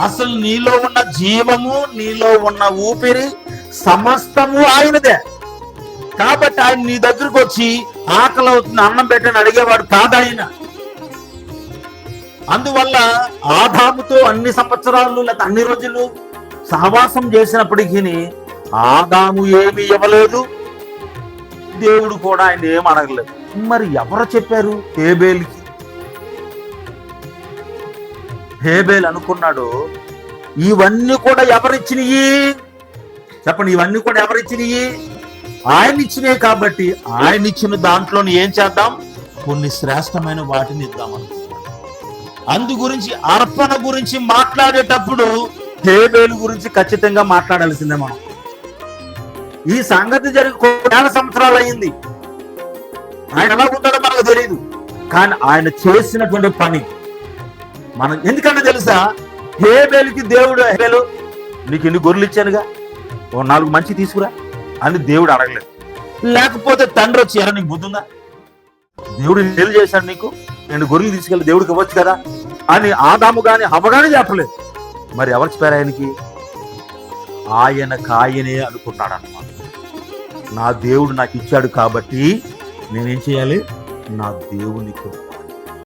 అసలు నీలో ఉన్న జీవము, నీలో ఉన్న ఊపిరి సమస్తము ఆయనదే. కాబట్టి ఆయన నీ దగ్గరకు వచ్చి ఆకలి అవుతుంది అన్నం పెట్టని అడిగేవాడు కాదు ఆయన. అందువల్ల ఆదాముతో అన్ని సంవత్సరాలు లేదా అన్ని రోజులు సహవాసం చేసినప్పటికీ ఆదాము ఏమి ఇవ్వలేదు, దేవుడు కూడా ఆయన ఏం అడగలేదు. మరి ఎవరు చెప్పారు? హేబేలుకి. హేబేలు అనుకున్నాడు ఇవన్నీ కూడా ఎవరిచ్చినవి చెప్పండి, ఇవన్నీ కూడా ఎవరిచ్చినవి? ఆయన ఇచ్చినాయి. కాబట్టి ఆయన ఇచ్చిన దాంట్లోని ఏం చేద్దాం? కొన్ని శ్రేష్టమైన వాటిని ఇద్దామని. అందు గురించి అర్పణ గురించి మాట్లాడేటప్పుడు హేబేలు గురించి ఖచ్చితంగా మాట్లాడాల్సిందే మనం. ఈ సంగతి జరిగి కొన్ని సంవత్సరాలు అయింది. ఆయన ఎలా ఉంటాడో మనకు తెలియదు, కానీ ఆయన చేసినటువంటి పని మనం ఎందుకంటే తెలుసా? హేబేలుకి దేవుడు, హేబేలు నీకు ఎన్ని గొర్రెలు ఇచ్చానుగా, ఓ 4 మంచి తీసుకురా అని దేవుడు అడగలేదు. లేకపోతే తండ్రి వచ్చి ఎరా నీకు బుద్ధుందా, దేవుడు మేలు చేశాడు నీకు, నేను గొర్రెలు తీసుకెళ్ళి దేవుడికి ఇవ్వచ్చు కదా అని ఆదాము గాని హవ్వ గాని చెప్పలేదు. మరి ఎవరు చెప్పారు ఆయనకి? ఆయనకాయనే అనుకున్నాడు అన్నమాట. నా దేవుడు నాకు ఇచ్చాడు కాబట్టి నేనేం చేయాలి? నా దేవునికి